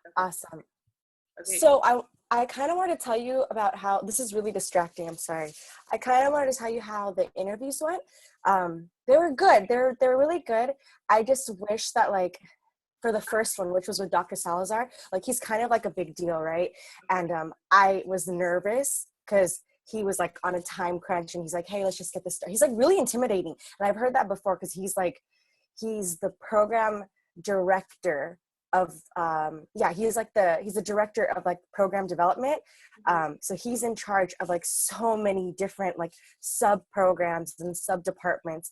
Okay. Awesome. Okay. So I kind of want to tell you about how this is really distracting. I'm sorry. I kind of wanted to tell you how the interviews went. They were good. They're really good. I just wish that like for the first one, which was with Dr. Salazar, like he's kind of like a big deal, right? And I was nervous because he was like on a time crunch and he's like, hey, let's just get this started. He's like really intimidating. And I've heard that before because he's the program director of he's the director of like program development. So he's in charge of like so many different like sub programs and sub departments.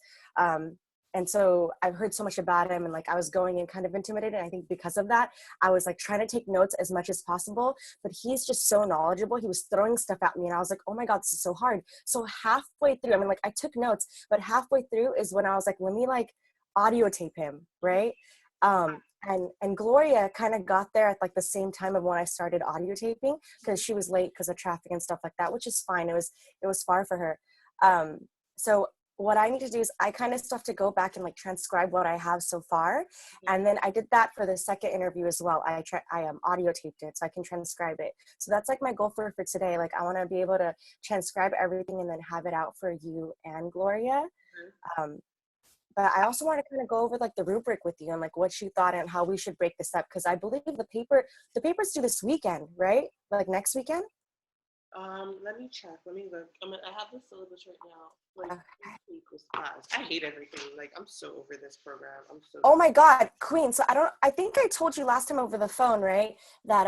And so I've heard so much about him and like I was going in kind of intimidated. And I think because of that, I was like trying to take notes as much as possible, but he's just so knowledgeable. He was throwing stuff at me and I was like, oh my God, this is so hard. So halfway through, I mean, like I took notes, but halfway through is when I was like, let me like audio tape him, right? And Gloria kind of got there at like the same time of when I started audio taping because she was late because of traffic and stuff like that, which is fine. It was far for her. So what I need to do is I kind of still have to go back and like transcribe what I have so far. And then I did that for the second interview as well. I audio taped it so I can transcribe it. So that's like my goal for today. Like I want to be able to transcribe everything and then have it out for you and Gloria. But I also want to kind of go over like the rubric with you and like what you thought and how we should break this up. Cause I believe the papers due this weekend, right? Like next weekend? Let me check. Let me look. I have the syllabus right now. Like this week was fast. I hate everything. Like I'm so over this program. I'm so. Oh my God, Queen. So I think I told you last time over the phone, right? That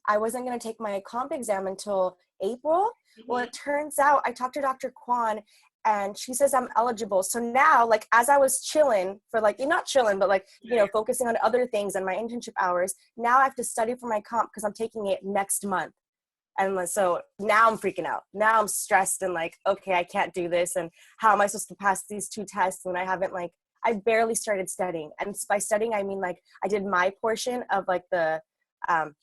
I wasn't going to take my comp exam until April. Well, it turns out I talked to Dr. Kwan and she says I'm eligible. So now, like, as I was chilling for like, not chilling, but like, focusing on other things and my internship hours, now I have to study for my comp because I'm taking it next month. And so now I'm freaking out. Now I'm stressed and like, okay, I can't do this. And how am I supposed to pass these two tests when I barely started studying. And by studying, I mean like I did my portion of like the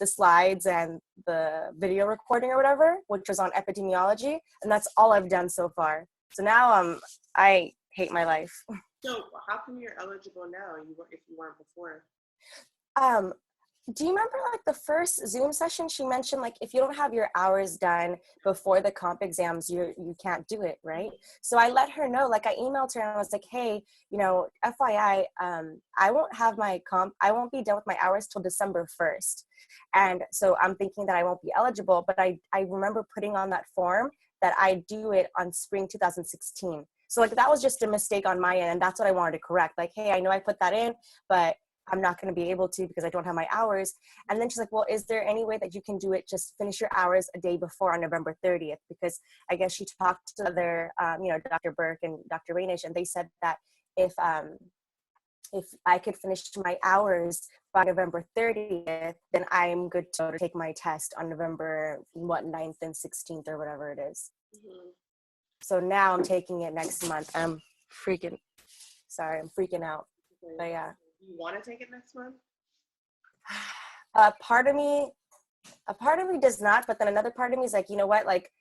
slides and the video recording or whatever, which was on epidemiology. And that's all I've done so far. So now I hate my life. So how come you're eligible now? If you weren't before? Do you remember like the first Zoom session she mentioned like if you don't have your hours done before the comp exams you can't do it, right? So I let her know, like I emailed her and I was like, hey, FYI, I won't have my comp, I won't be done with my hours till December 1st. And so I'm thinking that I won't be eligible, but I remember putting on that form that I do it on spring 2016. So like that was just a mistake on my end and that's what I wanted to correct. Like, hey, I know I put that in, but I'm not going to be able to because I don't have my hours. And then she's like, well, is there any way that you can do it, just finish your hours a day before on November 30th? Because I guess she talked to other, Dr. Burke and Dr. Rainish, and they said that if I could finish my hours by November 30th, then I'm good to take my test on November 9th and 16th or whatever it is. So now I'm taking it next month. I'm freaking out. But yeah. You want to take it next month? A part of me does not, but then another part of me is like, you know what, like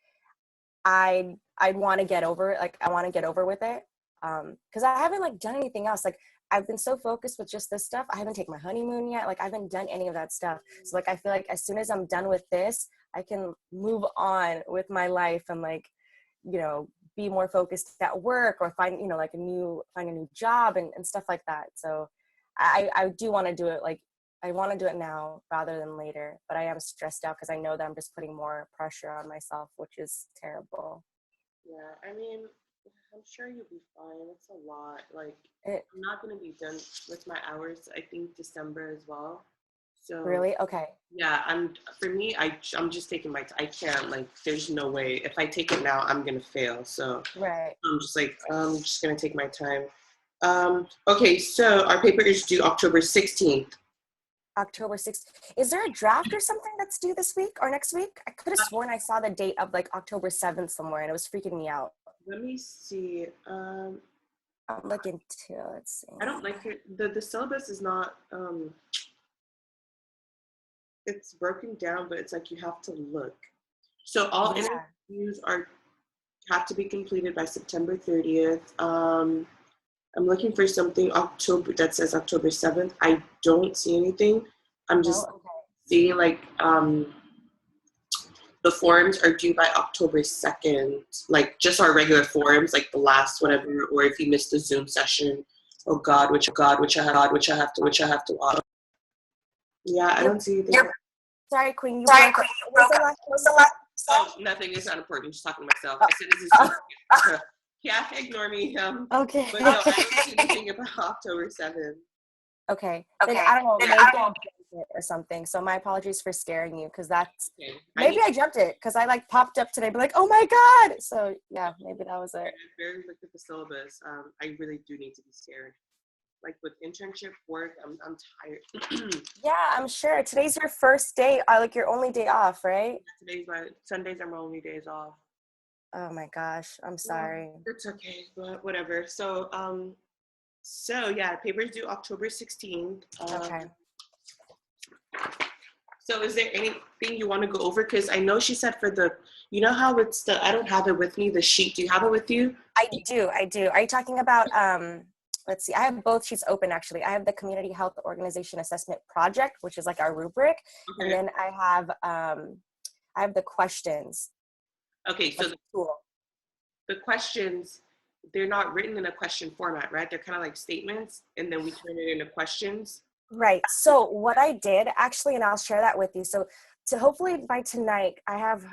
I want to get over it. Like I want to get over with it. Because I haven't like done anything else. Like I've been so focused with just this stuff. I haven't taken my honeymoon yet. Like I haven't done any of that stuff. So like I feel like as soon as I'm done with this, I can move on with my life and like, be more focused at work or find a new job and stuff like that. So I do want to do it. Like I want to do it now rather than later, but I am stressed out because I know that I'm just putting more pressure on myself, which is terrible. Yeah, I mean, I'm sure you'll be fine. It's a lot. Like I'm not going to be done with my hours, I think December as well. So really? Okay. Yeah, I'm just taking I can't, like, there's no way. If I take it now, I'm going to fail. So Right. I'm just going to take my time. Okay, so our paper is due October 16th. October 6th. Is there a draft or something that's due this week or next week? I could have sworn I saw the date of like October 7th somewhere and it was freaking me out. Let me see. I'm looking too. Let's see. I don't like it. The syllabus is not, it's broken down, but it's like you have to look. So all interviews have to be completed by September 30th. I'm looking for something that says October 7th. I don't see anything. I'm just see like the forums are due by October 2nd, like just our regular forums, like the last whatever, or if you missed the Zoom session, oh God, which I have to watch. Yeah, I don't see anything. Yep. Sorry, Queen, you broke up. What was the last? Oh, nothing. It's not important. I'm just talking to myself. I said this is yeah, ignore me. Okay. But no, I don't see anything about October 7th. Okay. Then I don't know. Maybe I jumped it or something. So my apologies for scaring you, because that's maybe I jumped it because I like popped up today, but like, oh my God. So yeah, maybe that was it. I barely looked at the syllabus. I really do need to be scared. Like with internship work, I'm tired. Yeah, I'm sure. Today's your first day, like your only day off, right? Sundays are my only days off. Oh my gosh, I'm sorry. It's okay, but whatever. So yeah, papers due October 16th. Okay. So is there anything you want to go over? Because I know she said for the, you know how it's the, I don't have it with me, the sheet. Do you have it with you? I do. Are you talking about, let's see, I have both sheets open actually. I have the Community Health Organization Assessment Project, which is like our rubric. Okay. And then I have the questions. Okay, so the questions, they're not written in a question format, right? They're kind of like statements, and then we turn it into questions. Right. So what I did actually, and I'll share that with you. So to hopefully by tonight, I have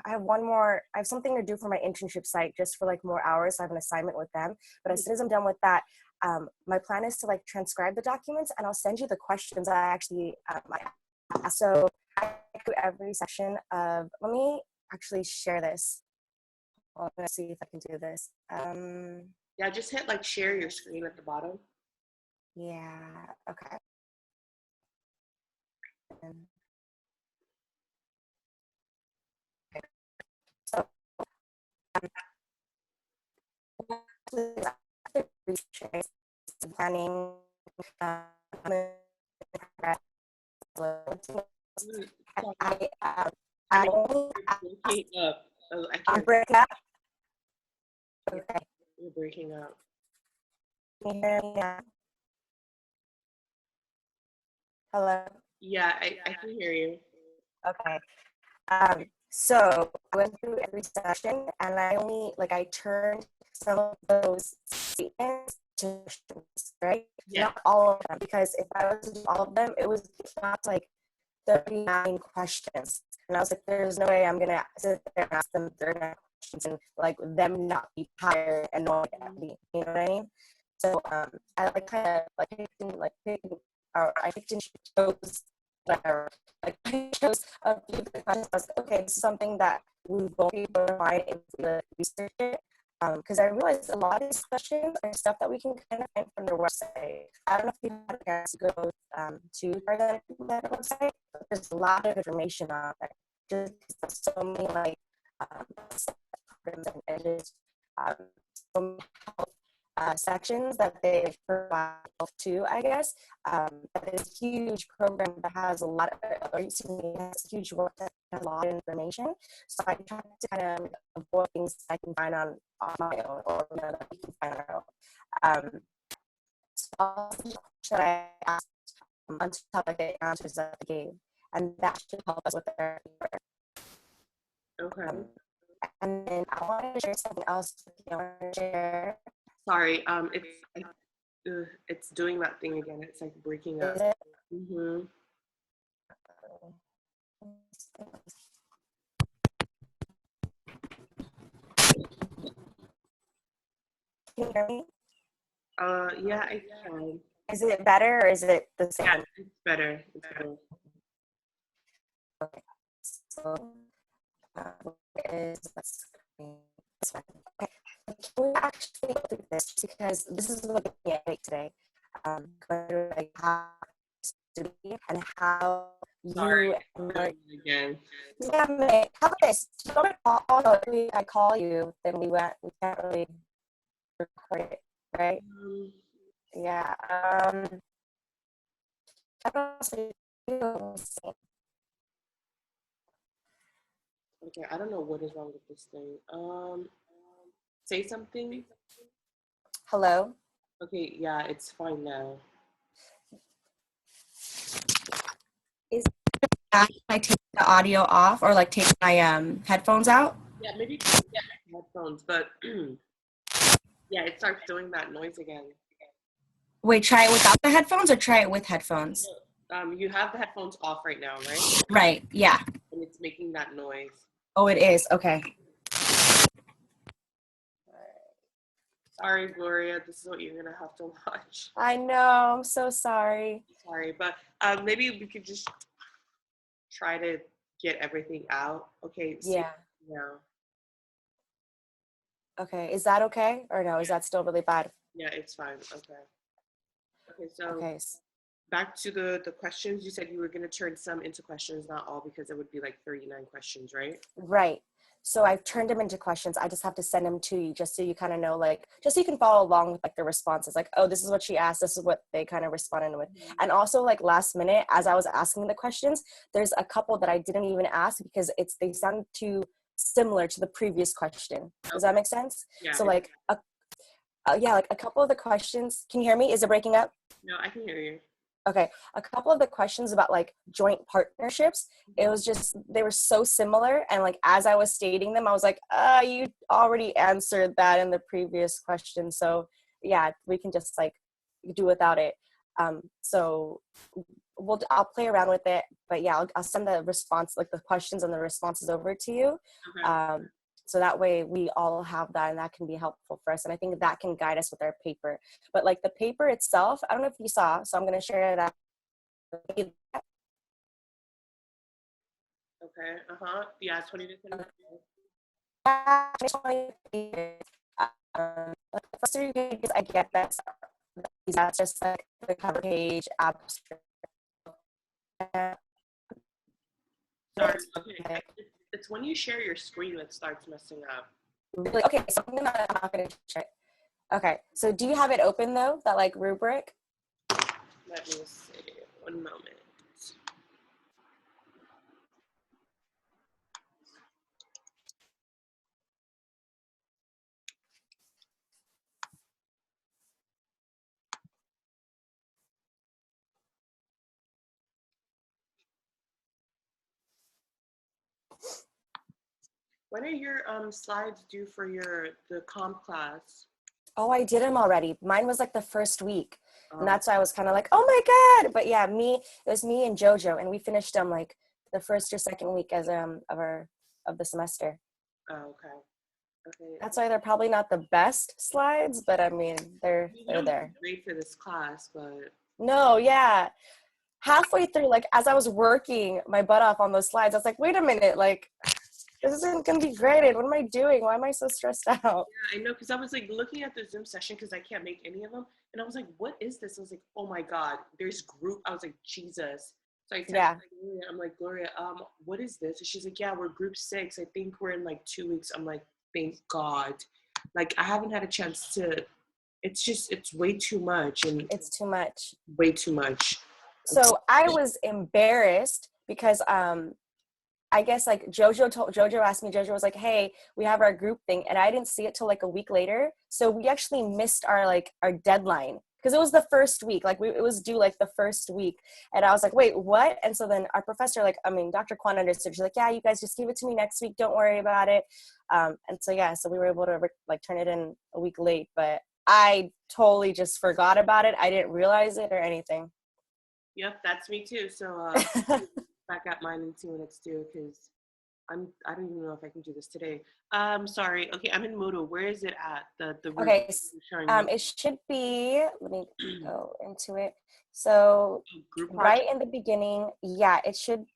something to do for my internship site just for like more hours. I have an assignment with them. But as soon as I'm done with that, my plan is to like transcribe the documents, and I'll send you the questions I actually so I do every session of, let me actually share this. Well, I'm gonna see if I can do this. Yeah, just hit like share your screen at the bottom. Yeah, okay. So planning I'm breaking up. Okay. You're breaking up. Can you hear me now? Hello? Yeah, I can hear you. Okay. So I went through every session, and I turned some of those statements to questions, right? Yeah. Not all of them, because if I was to do all of them, it was not like 39 questions. And I was like, there's no way I'm going to sit there and ask them 39 questions and like them not be tired and not at me. You know what I mean? So I like kind of like I picked and chose whatever. Like I chose a few of the questions. I was like, okay, this is something that we won't be able to find if we research it. Because I realized a lot of these questions are stuff that we can kind of find from their website. I don't know if you had a chance to go to their website, but there's a lot of information on there. Just so many like programs and just so many health sections that they provide to, I guess. That is a huge program that has a lot of, has a huge work that has a lot of information. So I try to kind of avoid things I can find on my own, or that we can find on our own. So should I ask on top of the answers that they gave, and that should help us with their work. Okay. And then I want to share something else with you. I want to share. Sorry, it's doing that thing again. It's like breaking up. Is it? Mm-hmm. Can you hear me? Yeah, I can. Is it better or is it the same? Yeah, it's better. It's better. Okay. So, okay. Can we actually go through this, because this is what I make today. Like how to be and how you again. Yeah, mate. How about this? Do you want to call? If I call you, then we can't really record it, right? Yeah. Okay, I don't know what is wrong with this thing. Say something. Hello? Okay, yeah, it's fine now. I take the audio off or like take my headphones out? Yeah, maybe get headphones, but yeah, it starts doing that noise again. Wait, try it without the headphones or try it with headphones? You have the headphones off right now, right? Right, yeah. And it's making that noise. Oh, it is. Okay. Sorry, Gloria, this is what you're gonna have to watch. I know. I'm so sorry. Sorry, but maybe we could just try to get everything out. Okay. Yeah. Now. Okay. Is that okay? Or no, is that still really bad? Yeah, it's fine. Okay. Okay, so Okay. back to the questions. You said you were going to turn some into questions, not all, because it would be like 39 questions, right? Right. So I've turned them into questions. I just have to send them to you just so you kind of know, like, just so you can follow along with like the responses. Like, oh, this is what she asked. This is what they kind of responded with. And also like last minute, as I was asking the questions, there's a couple that I didn't even ask because they sound too similar to the previous question. Does that make sense? Yeah. So like, yeah, like a couple of the questions. Can you hear me? Is it breaking up? No, I can hear you. Okay, a couple of the questions about like joint partnerships, it was just, they were so similar. And like, as I was stating them, I was like, you already answered that in the previous question. So yeah, we can just like do without it. So I'll play around with it, but yeah, I'll send the response, like the questions and the responses over to you. Okay. So that way we all have that and that can be helpful for us. And I think that can guide us with our paper. But like the paper itself, I don't know if you saw, so I'm going to share that. Okay. Yeah, 20 to 25. The first 3 pages, I get that's just like the cover page, abstract. Sorry. Okay. It's when you share your screen that starts messing up. Really? Okay, so I'm not going to check. Okay, so do you have it open though, that like rubric? Let me see. 1 moment. When are your slides due for the comp class? Oh, I did them already. Mine was like the first week. And Oh, that's why I was kind of like, oh my God. But yeah, it was me and Jojo, and we finished them like the first or second week as of the semester. okay. Okay. That's why they're probably not the best slides, but I mean, they're don't there. great for this class, but No, yeah. Halfway through, like as I was working my butt off on those slides, I was like, wait a minute, like this isn't gonna be graded. What am I doing? Why am I so stressed out? yeah, I know, because I was like looking at the Zoom session because I can't make any of them, and I was like, what is this? I was like, oh my God, there's group. I was like, Jesus. So I texted Gloria. I'm like, Gloria, what is this? And she's like, yeah, we're group 6. I think we're in like 2 weeks. I'm like, thank God. Like I haven't had a chance to. It's way too much, and It's too much. way too much. So I was embarrassed because I guess like Jojo asked me, Jojo was like, hey, we have our group thing. And I didn't see it till like a week later. So we actually missed our deadline because it was the first week. Like it was due like the first week. And I was like, wait, what? And so then our professor, Dr. Kwan understood. She's like, yeah, you guys just give it to me next week. Don't worry about it. And so, yeah, so we were able to like turn it in a week late, but I totally just forgot about it. I didn't realize it or anything. Yep, that's me too. So back at mine and see when it's due, because I don't even know if I can do this today. Sorry. Okay, I'm in Moodle. Where is it at? The Okay, it should be, let me go into it. So right in the beginning, yeah, it should,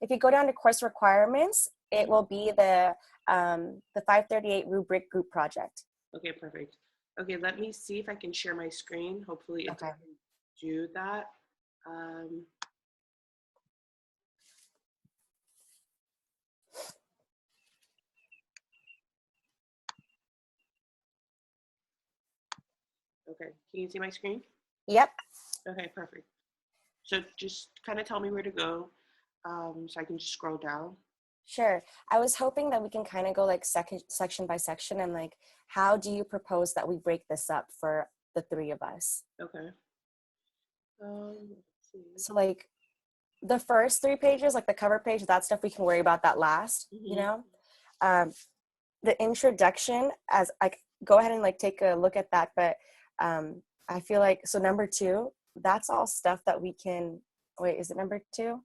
if you go down to course requirements, it will be the 538 rubric group project. Okay, perfect. Okay, let me see if I can share my screen. Hopefully it doesn't do that. Okay, can you see my screen? Yep. Okay, perfect. So just kind of tell me where to go, so I can just scroll down. Sure. I was hoping that we can kind of go like section by section and like, how do you propose that we break this up for the 3 of us? Okay. Let's see. So like the first 3 pages, like the cover page, that stuff we can worry about that last, you know. The introduction, as like, go ahead and like take a look at that, but I feel like, so number 2, that's all stuff that we can, wait, is it number 2?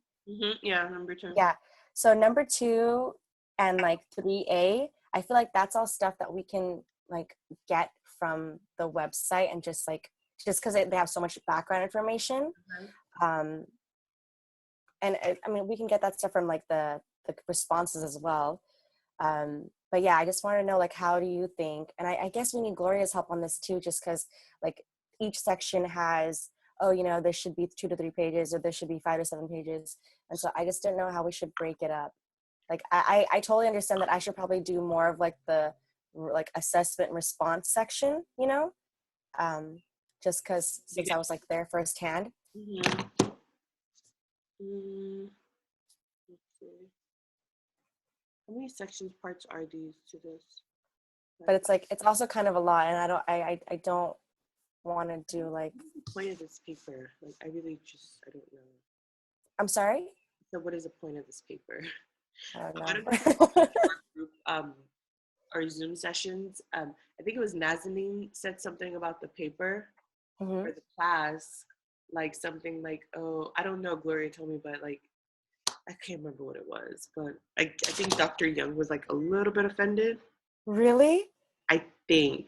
Yeah, number 2. Yeah, so number 2 and like 3A, I feel like that's all stuff that we can like get from the website, and just because they have so much background information. And I mean, we can get that stuff from like the responses as well. But yeah, I just want to know, like, how do you think, and I guess we need Gloria's help on this too, just because like each section has, oh, you know, there should be 2 to 3 pages, or there should be 5 to 7 pages. And so I just didn't know how we should break it up. Like, I totally understand that I should probably do more of like the like assessment and response section, you know, just because since I was like there firsthand. Let's see. How many sections, parts are these to this? But it's like, it's also kind of a lot, and I don't want to do like. What's the point of this paper? Like, I don't know. I'm sorry? So what is the point of this paper? I Why don't don't know. we group, our Zoom sessions? I think it was Nazanin said something about the paper for the class, like something like, oh, I don't know, Gloria told me, but like, I can't remember what it was, but I think Dr. Young was like a little bit offended. Really? I think,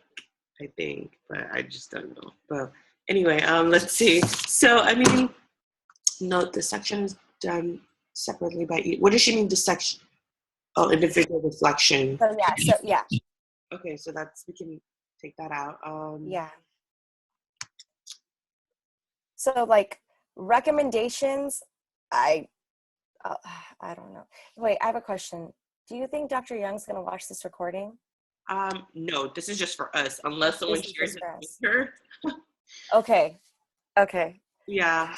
but I just don't know. But anyway, let's see. So, I mean, no, the section is done separately by each. What does she mean, the section? Oh, individual reflection. So yeah. Okay, so we can take that out. Yeah. So like recommendations, I don't know. Wait, I have a question. Do you think Dr. Young's gonna watch this recording? No, this is just for us, unless someone shares it with her. Okay. Yeah.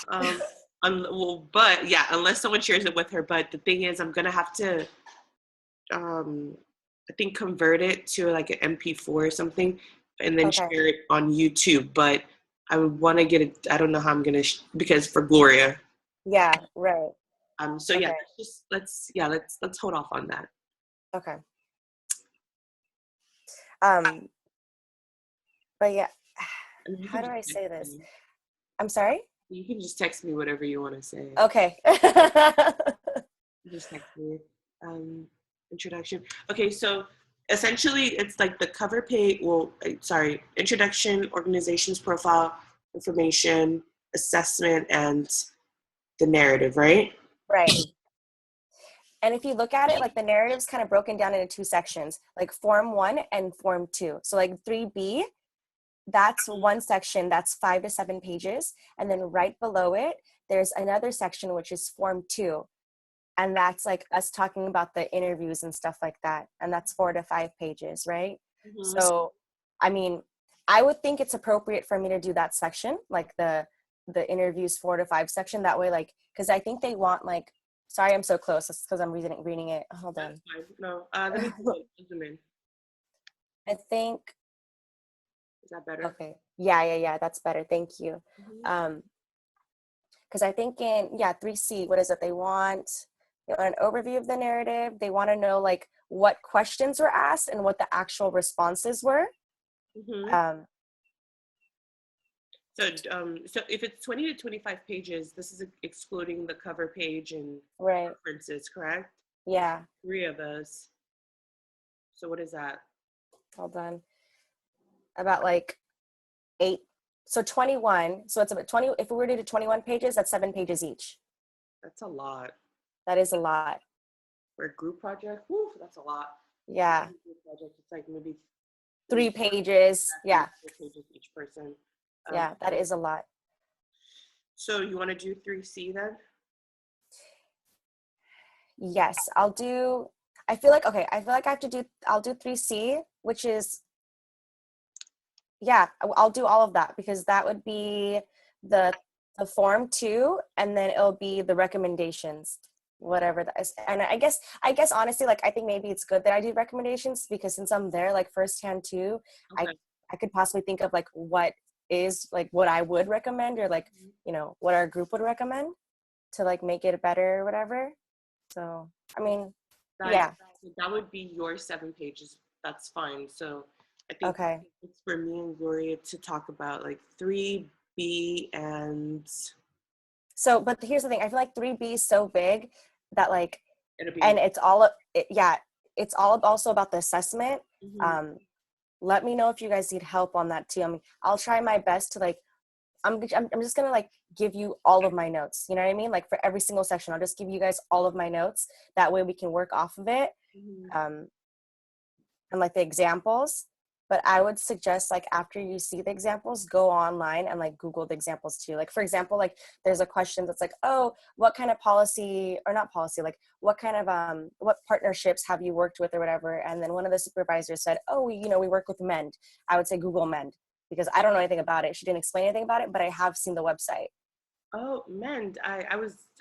But yeah, unless someone shares it with her. But the thing is, I'm gonna have to, I think, convert it to like an MP4 or something, and then share it on YouTube. But I would want to get it. I don't know how I'm gonna because for Gloria. Yeah. Right. So yeah, let's hold off on that. Okay. But yeah, how do I say this? I'm sorry? You can just text me whatever you want to say. Okay. Just text me. Introduction. Okay, so essentially it's like the cover page, introduction, organization's profile, information, assessment, and the narrative, right? Right. And if you look at it, like the narrative's kind of broken down into 2 sections, like Form 1 and Form 2. So like 3B, that's one section that's 5 to 7 pages. And then right below it, there's another section, which is Form 2. And that's like us talking about the interviews and stuff like that. And that's 4 to 5 pages, right? So, I mean, I would think it's appropriate for me to do that section, like the interviews 4 to 5 section. That way, like, because I think they want like, sorry, I'm so close. It's because I'm reading it. Hold on. No, let me zoom in. I think. Is that better? Okay. Yeah. That's better. Thank you. Because I think in 3C, what is it? They want an overview of the narrative. They want to know like what questions were asked and what the actual responses were. So if it's 20 to 25 pages, this is excluding the cover page and references, correct? Yeah. 3 of us. So what is that? Hold on. About like 8. So 21. So it's about 20. If we were to do 21 pages, that's 7 pages each. That's a lot. That is a lot. For a group project, whew, that's a lot. Yeah. Group project, it's like maybe 3 pages. Yeah. 3 pages each person. Yeah, that is a lot. So you want to do 3C then? Yes, I'll do. I feel like I'll do 3C, which is, yeah, I'll do all of that because that would be the Form 2, and then it'll be the recommendations, whatever that is. And I guess honestly, like, I think maybe it's good that I do recommendations because since I'm there like firsthand too, I could possibly think of like what is like what I would recommend or like, you know, what our group would recommend. to like make it better or whatever. So, I mean, That, yeah. that would be your 7 pages. That's fine. So I think Okay. it's for me and Gloria to talk about like 3B and So, but here's the thing. I feel like 3B is so big that like, it'll and be. it's all, yeah, it's all also about the assessment. Mhm. Let me know if you guys need help on that too. I mean, I'll try my best to like, I'm just gonna like give you all of my notes. You know what I mean? Like for every single section, I'll just give you guys all of my notes. That way we can work off of it. Mhm. And like the examples. But I would suggest like after you see the examples, go online and like Google the examples too. Like for example, like there's a question that's like, oh, what kind of policy or not policy, like what kind of what partnerships have you worked with or whatever? And then one of the supervisors said, oh, we work with Mend. I would say Google Mend because I don't know anything about it. She didn't explain anything about it, but I have seen the website. Oh, Mend. I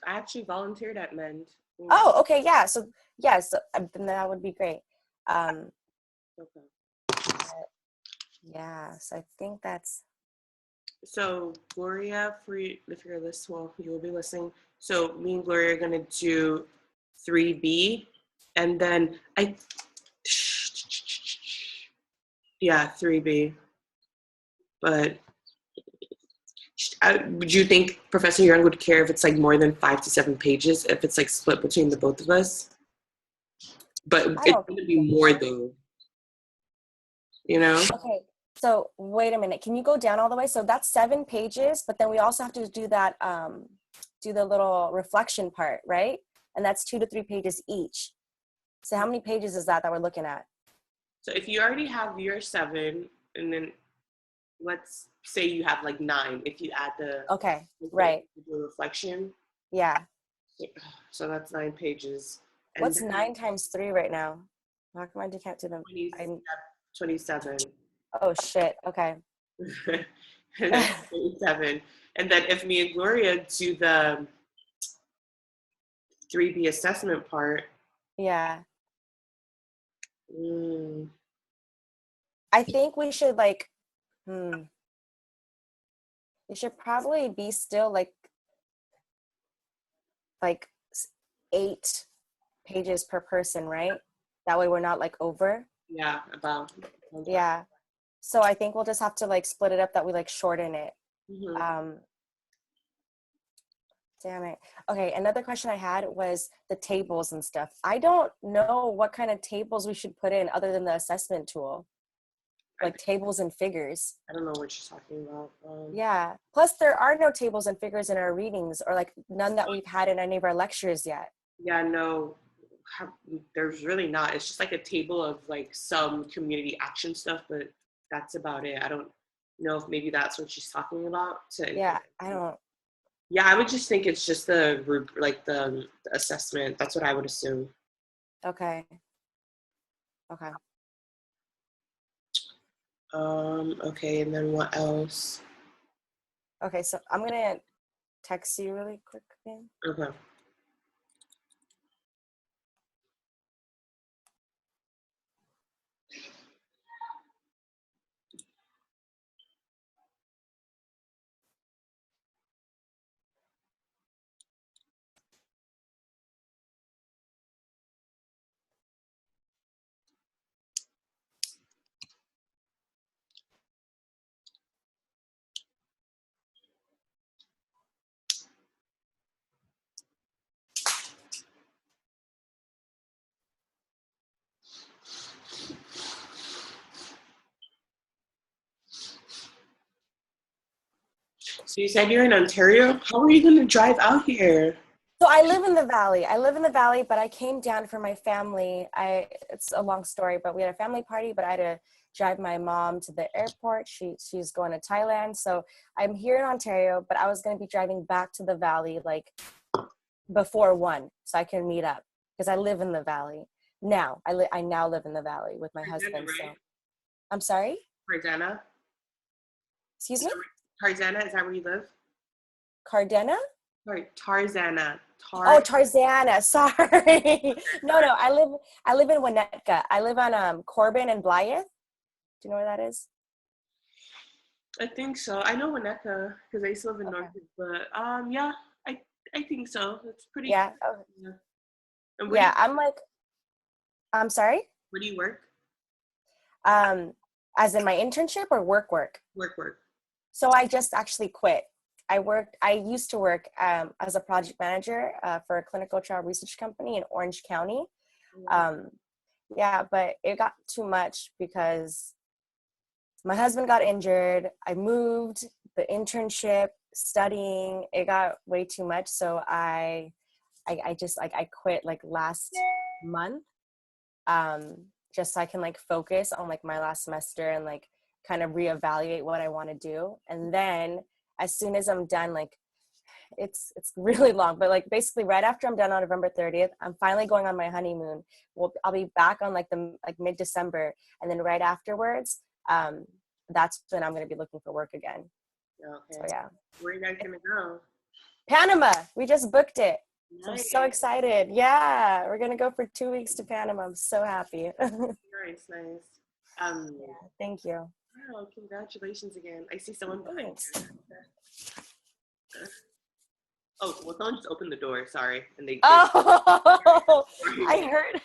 actually volunteered at Mend. Oh, okay, yeah. So yes, then that would be great. Okay. Yeah, so I think that's So Gloria, if you're listening, well, you will be listening. So me and Gloria are gonna do 3B, and then yeah, 3B. But would you think Professor Young would care if it's like more than 5 to 7 pages, if it's like split between the both of us? But I it's don't gonna think be more so. though, you know? Okay, so wait a minute. Can you go down all the way? So that's 7 pages, but then we also have to do that, do the little reflection part, right? And that's 2 to 3 pages each. So how many pages is that we're looking at? So if you already have your 7, and then let's say you have like 9, if you add Okay, right. the reflection, Yeah. so that's 9 pages. And What's then 9 times 3 right now? How come can't do them? 20, I 27. Oh shit. Okay. And then 27. And then if me and Gloria do the 3B assessment part, Yeah. mm, I think we should like, hmm, it should probably be still like 8 pages per person, right? That way we're not like over. yeah, about. Yeah. So I think we'll just have to like split it up that we like shorten it. Mm-hmm. Um, damn it. Okay, another question I had was the tables and stuff. I don't know what kind of tables we should put in other than the assessment tool, like tables and figures. I don't know what you're talking about. Yeah. Plus there are no tables and figures in our readings or like none that we've had in any of our lectures yet. Yeah, no, there's really not. It's just like a table of like some community action stuff, but that's about it. I don't know if maybe that's what she's talking about. Yeah, I don't. Yeah, I would just think it's just the assessment. That's what I would assume. Okay. Okay. Okay, and then what else? Okay, so I'm gonna text you really quick then. Okay. So you said you're in Ontario. How are you gonna drive out here? So I live in the valley. I live in the valley, but I came down for my family. It's a long story, but we had a family party, but I had to drive my mom to the airport. She's going to Thailand. So I'm here in Ontario, but I was going to be driving back to the valley like before 1 so I can meet up because I live in the valley. Now, I now live in the valley with my Tarzana, husband. So right? I'm sorry? Tarzana? Excuse me? Tarzana, is that where you live? Cardena? Sorry, Tarzana. Oh, Tarzana. Sorry. No, I live in Winnetka. I live on Corbin and Blythe. Do you know where that is? I think so. I know Winnetka because I used to live in Okay. Norfolk, but yeah, I think so. It's pretty. Yeah. Oh, Yeah. And yeah. I'm sorry. where do you work? Um, as in my internship or work? Work. So I just actually quit. I used to work as a project manager for a clinical trial research company in Orange County. Um, yeah, but it got too much because my husband got injured. I moved, the internship, studying, it got way too much. So I just like, I quit like last month, just so I can like focus on like my last semester and like kind of reevaluate what I want to do. And then as soon as I'm done, like it's really long, but like basically right after I'm done on November 30th, I'm finally going on my honeymoon. I'll be back on like the like mid-December, and then right afterwards, that's when I'm going to be looking for work again. Okay. So yeah. Where are you guys gonna go? Panama, we just booked it. Nice. So I'm so excited. Yeah, we're going to go for 2 weeks to Panama. I'm so happy. Nice. Yeah, thank you. wow, congratulations again. I see someone behind Thanks. you. Oh, well, someone just opened the door. Sorry, and they. Oh, I heard.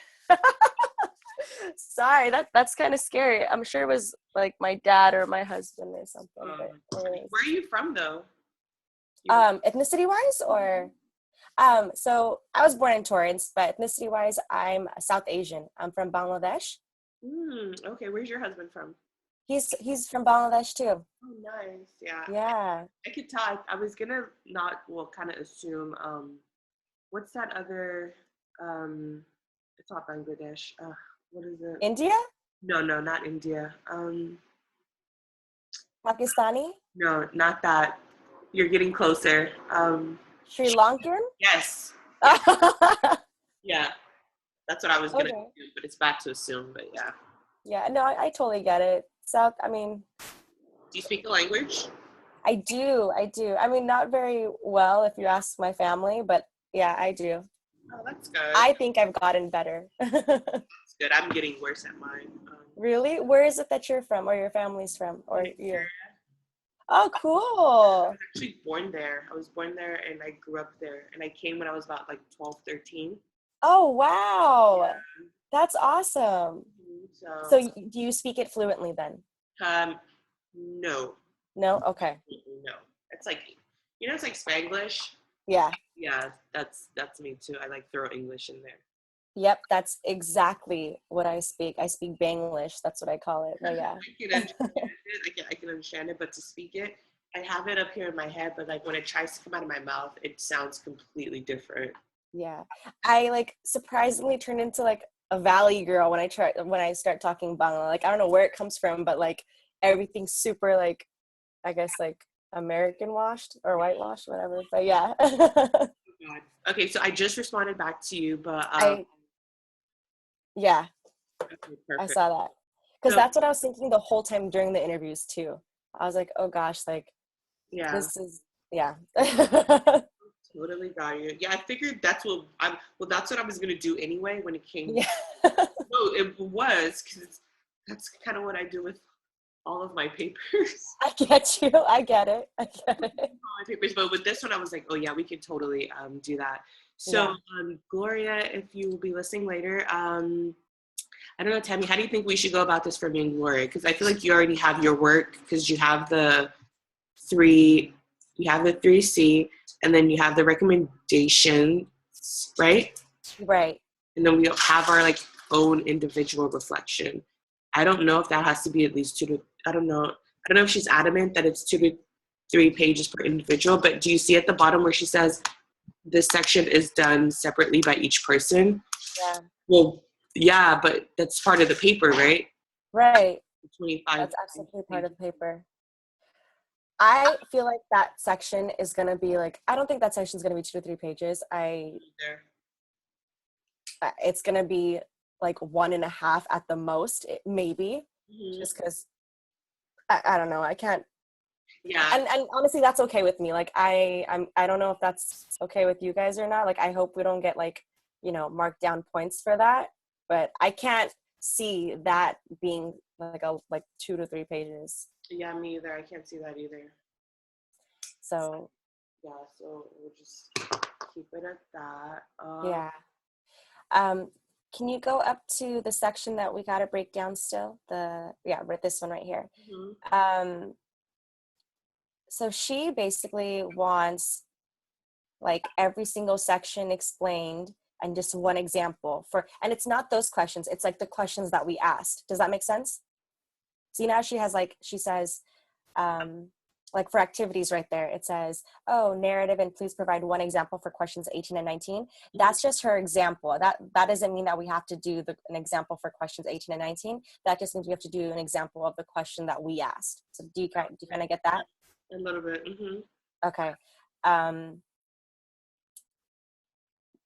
Sorry, that's kind of scary. I'm sure it was like my dad or my husband or something. Where are you from, though? Ethnicity wise, or so I was born in Torrance, but ethnicity wise, I'm South Asian. I'm from Bangladesh. Okay, where's your husband from? He's from Bangladesh too. Oh, nice. Yeah. Yeah. I could tell. I was gonna not, well, kind of assume. What's that other? It's not Bangladesh. What is it? India? No, not India. Pakistani? No, not that. You're getting closer. Sri Lankan? Yes. Yeah, that's what I was gonna do, but it's bad to assume. But yeah. Yeah, no, I totally get it. South, I mean. Do you speak the language? I do. I mean, not very well if you ask my family, but yeah, I do. Oh, that's good. I think I've gotten better. That's good. I'm getting worse at mine. Really? Where is it that you're from, or your family's from, or you? Oh, I cool. was actually born there. I was born there and I grew up there. And I came when I was about like 12, 13. Oh, wow. Yeah. That's awesome. So do you speak it fluently then? No. No? Okay. No. It's like, it's like Spanglish. Yeah. Yeah, that's me too. I like throw English in there. Yep, that's exactly what I speak. I speak Banglish. That's what I call it. But yeah. I can understand it, but to speak it, I have it up here in my head, but like when it tries to come out of my mouth, it sounds completely different. Yeah. I like surprisingly turned into like a valley girl when I start talking Bangla. Like I don't know where it comes from, but like everything's super like, I guess like American washed or whitewashed, whatever. But yeah. Oh, God. Okay, so I just responded back to you, but yeah. Okay, perfect. I saw that. Because that's what I was thinking the whole time during the interviews too. I was like, oh gosh, like this is Totally got you. Yeah, I figured that's what I was gonna do anyway when it came. Yeah. No, it was because that's kind of what I do with all of my papers. I get you. I get it. All my papers, but with this one, I was like, oh yeah, we could totally do that. So, Gloria, if you will be listening later, I don't know, Tammy, how do you think we should go about this for me and Gloria? Because I feel like you already have your work because you have the 3C, and then you have the recommendations, right? Right. And then we'll have our like own individual reflection. I don't know if that has to be at least I don't know if she's adamant that it's 2 to 3 pages per individual, but do you see at the bottom where she says this section is done separately by each person? Yeah. Well, yeah, but that's part of the paper, right? Right. 25. That's absolutely part of the paper. I feel like that section is going to be like, I don't think that section is going to be 2 to 3 pages. It's going to be like 1.5 at the most, maybe, just because I don't know. I can't. Yeah. And honestly, that's okay with me. Like, I don't know if that's okay with you guys or not. Like, I hope we don't get like, marked down points for that, but I can't see that being like 2 to 3 pages. Yeah, me either. I can't see that either. So. Yeah, so we'll just keep it at that. Yeah. Can you go up to the section that we got to break down still? Right, this one right here. Mhm. So she basically wants like every single section explained and just one example and it's not those questions, it's like the questions that we asked. Does that make sense? See, now she has like, she says, like for activities right there, it says, oh, narrative, and please provide one example for questions 18 and 19. That's just her example. That doesn't mean that we have to do an example for questions 18 and 19. That just means we have to do an example of the question that we asked. So do you kind of get that? A little bit. Mm-hmm. Okay.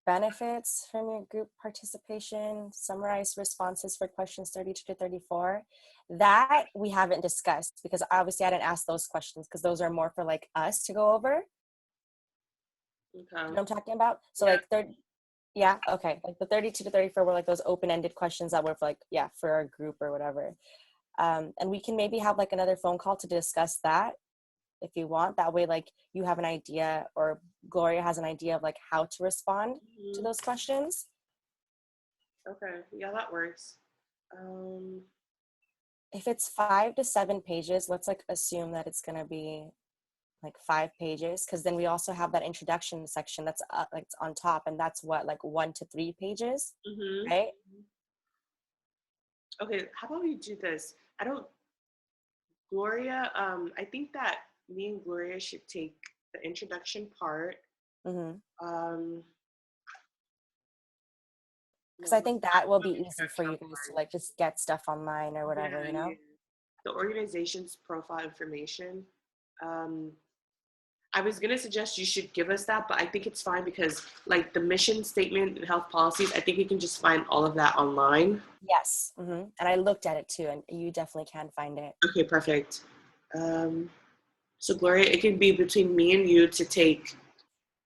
Benefits from your group participation, summarize responses for questions 32 to 34. That we haven't discussed because obviously I didn't ask those questions because those are more for like us to go over. Okay. You know what I'm talking about? So yeah. Okay. Like the 32 to 34 were like those open-ended questions that were for like, for our group or whatever. And we can maybe have like another phone call to discuss that if you want. That way, like you have an idea, or Gloria has an idea of like how to respond to those questions. Okay, yeah, that works. If it's 5 to 7 pages, let's like assume that it's gonna be like 5 pages, because then we also have that introduction section that's like it's on top, and that's what, like 1 to 3 pages, right? Okay, how about we do this? Gloria, I think that me and Gloria should take the introduction part. Because I think that will be easy for you guys to like just get stuff online or whatever, you know? Yeah. The organization's profile information. I was gonna suggest you should give us that, but I think it's fine because like the mission statement and health policies, I think we can just find all of that online. Yes, and I looked at it too, and you definitely can find it. Okay, perfect. So Gloria, it can be between me and you to take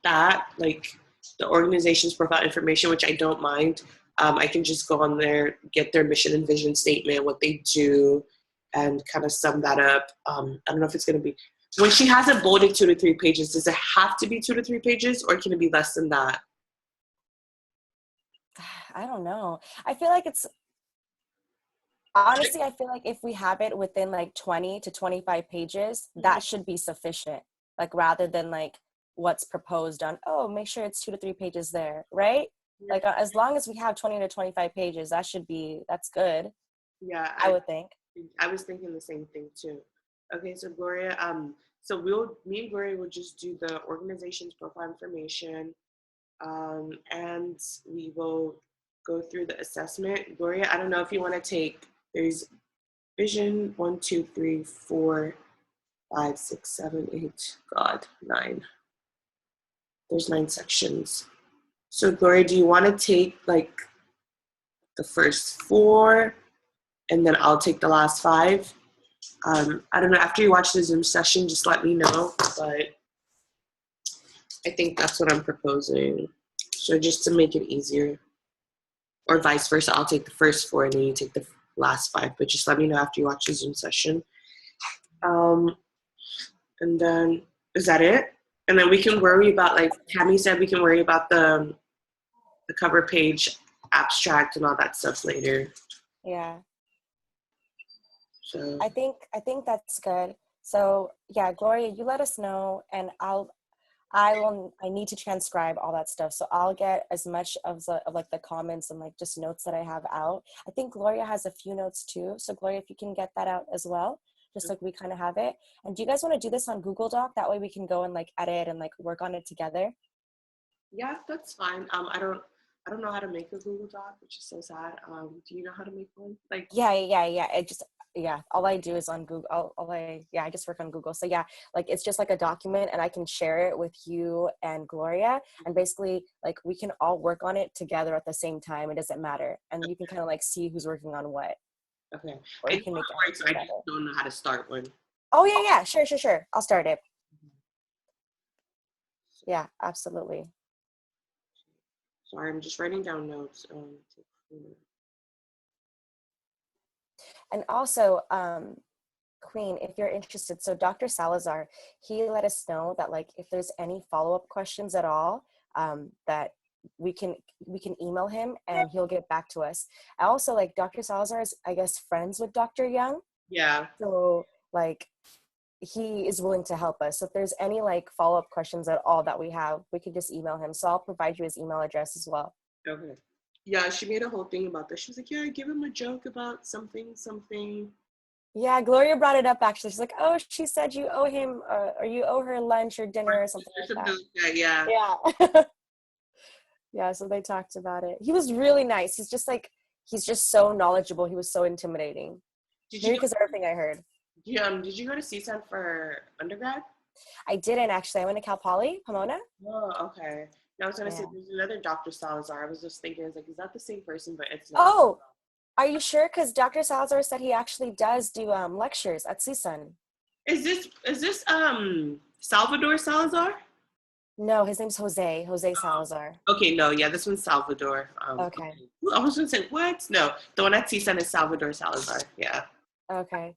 that, like the organization's profile information, which I don't mind. I can just go on there, get their mission and vision statement, what they do, and kind of sum that up. I don't know if it's going to be, when she has it bulleted 2 to 3 pages, does it have to be 2 to 3 pages, or can it be less than that? I don't know. I feel like honestly, I feel like if we have it within like 20 to 25 pages, that should be sufficient. Like rather than like what's proposed on, oh, make sure it's 2 to 3 pages there, right? Like as long as we have 20 to 25 pages, that's good. Yeah, I would think. I was thinking the same thing too. Okay, so Gloria, so me and Gloria will just do the organization's profile information, and we will go through the assessment. Gloria, I don't know if you want to take, there's vision 1, 2, 3, 4, 5, 6, 7, 8, God, 9. There's 9 sections. So Gloria, do you want to take like the first 4 and then I'll take the last 5? I don't know, after you watch the Zoom session, just let me know, but I think that's what I'm proposing. So just to make it easier, or vice versa, I'll take the first 4 and then you take the last 5, but just let me know after you watch the Zoom session. And then, is that it? And then we can worry about, like Tammy said, we can worry about the cover page abstract and all that stuff later. Yeah. So I think that's good. So yeah, Gloria, you let us know, and I need to transcribe all that stuff. So I'll get as much of like the comments and like just notes that I have out. I think Gloria has a few notes too. So Gloria, if you can get that out as well, just like we kind of have it. And do you guys want to do this on Google Doc? That way we can go and like edit and like work on it together. Yeah, that's fine. I don't know how to make a Google Doc, which is so sad. Do you know how to make one? Like All I do is on Google. I just work on Google. So yeah, like it's just like a document, and I can share it with you and Gloria, and basically like we can all work on it together at the same time. It doesn't matter, and you can kind of like see who's working on what. Okay. Or you can make it works. I just don't know how to start one. Oh yeah, sure. I'll start it. Yeah, absolutely. Sorry, I'm just writing down notes. And also, Queen, if you're interested, so Dr. Salazar, he let us know that like if there's any follow-up questions at all, that we can email him and he'll get back to us. I also like Dr. Salazar is, I guess, friends with Dr. Young. Yeah. So like he is willing to help us. So if there's any like follow-up questions at all that we have, we could just email him. So I'll provide you his email address as well. Okay. Yeah, she made a whole thing about this. She was like, yeah, give him a joke about something. Yeah, Gloria brought it up actually. She's like, oh, she said you owe him or you owe her lunch or dinner or something like that. Yeah. Yeah. Yeah, so they talked about it. He was really nice. He's just so knowledgeable. He was so intimidating. Maybe because of everything I heard. Did you go to CSUN for undergrad? I didn't actually. I went to Cal Poly, Pomona. Oh, okay. I was gonna say Yeah. there's another Dr. Salazar. I was just thinking, I was like, is that the same person? But it's not. Oh, are you sure? Because Dr. Salazar said he actually does do lectures at CSUN. Is this Salvador Salazar? No, his name's Jose Salazar. Okay, no, yeah, this one's Salvador. Okay. I was gonna say what? No, the one at CSUN is Salvador Salazar. Yeah. Okay.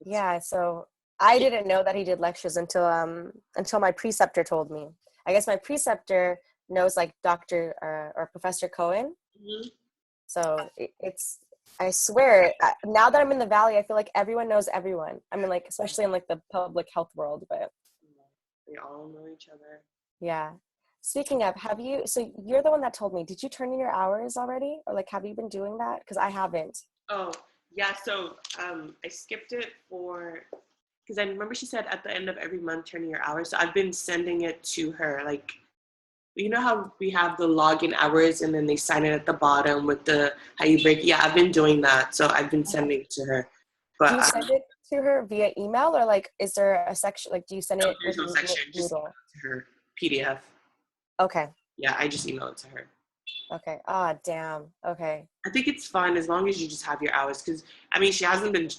Yeah, so I didn't know that he did lectures until my preceptor told me. I guess my preceptor knows like Dr. Or Professor Cohen. Mm-hmm. So I swear, now that I'm in the Valley, I feel like everyone knows everyone. I mean, like, especially in like the public health world, but we all know each other. Yeah. Speaking of, so you're the one that told me, did you turn in your hours already? Or like, have you been doing that? Because I haven't. Oh, yeah. So I skipped it because I remember she said at the end of every month, turn in your hours. So I've been sending it to her. Like, you know how we have the login hours and then they sign it at the bottom with how you break. Yeah, I've been doing that. So I've been sending it to her. But do you send it to her via email or like, is there a section, like, do you send it there's no section, just Moodle? to her PDF. Okay. Yeah, I just email it to her. Okay. Ah, damn. Okay. I think it's fun as long as you just have your hours. Because, I mean, she hasn't been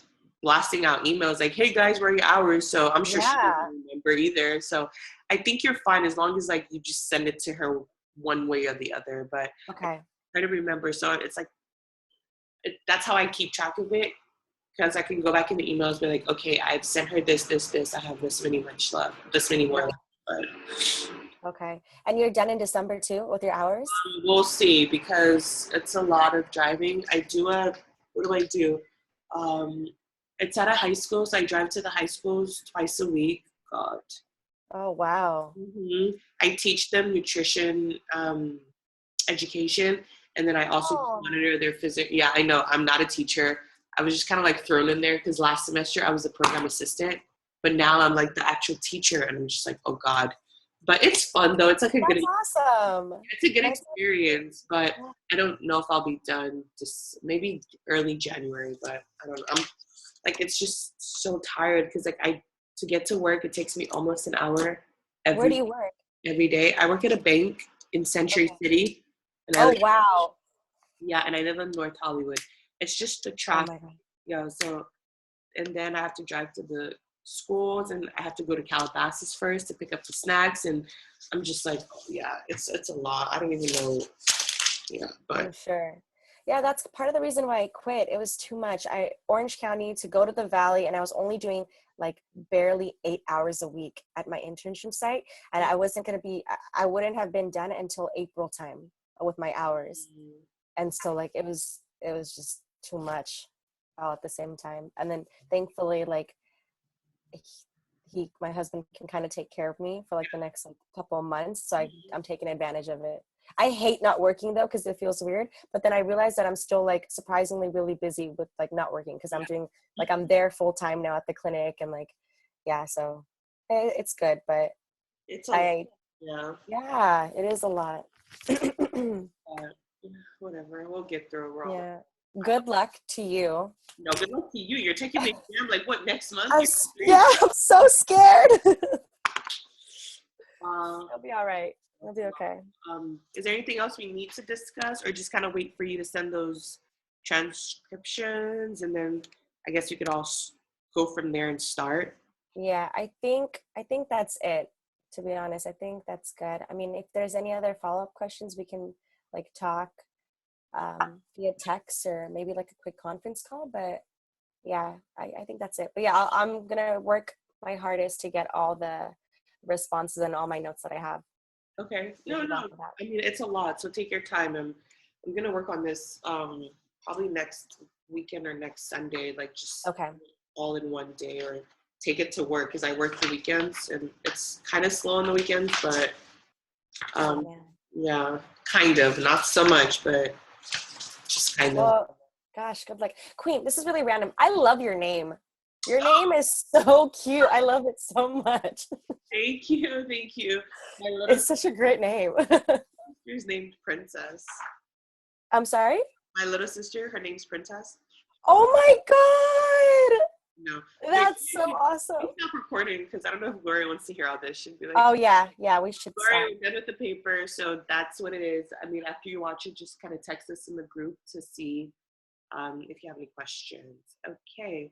blasting out emails like, hey, guys, where are your hours? So I'm sure she doesn't remember either. So I think you're fine as long as, like, you just send it to her one way or the other. But okay. I try to remember. So it's like, that's how I keep track of it. Because I can go back in the emails and be like, okay, I've sent her this. I have this many more left. But okay. And you're done in December too with your hours? We'll see because it's a lot of driving. What do I do? It's at a high school, so I drive to the high schools twice a week. God. Oh, wow. Mm-hmm. I teach them nutrition education, and then I also monitor their physics. Yeah, I know. I'm not a teacher. I was just kind of like thrown in there because last semester I was a program assistant, but now I'm like the actual teacher, and I'm just like, oh God. But it's fun though. It's like awesome. It's a good experience, but I don't know if I'll be done maybe early January, but I don't know. I'm like, it's just so tired because like to get to work, it takes me almost an hour. Where do you work? Every day. I work at a bank in Century City. And wow. Yeah, and I live in North Hollywood. It's just the traffic. Oh yeah, so, and then I have to drive to the schools and I have to go to Calabasas first to pick up the snacks, and I'm just like, oh, yeah, it's a lot. I don't even know. Yeah, but I'm sure. Yeah, that's part of the reason why I quit. It was too much. Orange County to go to the Valley, and I was only doing like barely 8 hours a week at my internship site, and I wouldn't have been done until April time with my hours. And so like it was just too much all at the same time. And then thankfully like my husband can kind of take care of me for like the next like, couple of months, so I'm taking advantage of it. I hate not working though because it feels weird, but then I realized that I'm still like surprisingly really busy with like not working because I'm doing like I'm there full time now at the clinic, and like so it's good, but it's yeah, it is a lot. Whatever, we'll get through it. Yeah, good luck to you. No, good luck to you. You're taking the exam like what, next month? I'm so scared. It'll be all right. It'll be okay. Is there anything else we need to discuss, or just kind of wait for you to send those transcriptions, and then I guess you could all go from there and start? Yeah, I think that's it. To be honest, I think that's good. I mean, if there's any other follow-up questions, we can like talk via text or maybe like a quick conference call. But yeah, I think that's it. But yeah, I'm gonna work my hardest to get all the responses and all my notes that I have. Okay. No, Maybe no. walk about. I mean, it's a lot, so take your time. I'm gonna work on this probably next weekend or next Sunday, like just Okay. all in one day, or take it to work because I work the weekends and it's kind of slow on the weekends, but Oh um, man. yeah, kind of, not so much, but just kind of. Well, gosh, good luck. Queen, this is really random. I love your name. Your name is so cute. I love it so much. Thank you, thank you. My little It's such a great name. sister's named Princess. I'm sorry? My little sister, her name's Princess. Oh my god! No, wait, That's so awesome. stop recording because I don't know if Gloria wants to hear all this. She'd be like, Oh yeah, yeah, we should Gloria, stop. we're done with the paper, so that's what it is. I mean, after you watch it, just kind of text us in the group to see if you have any questions. Okay.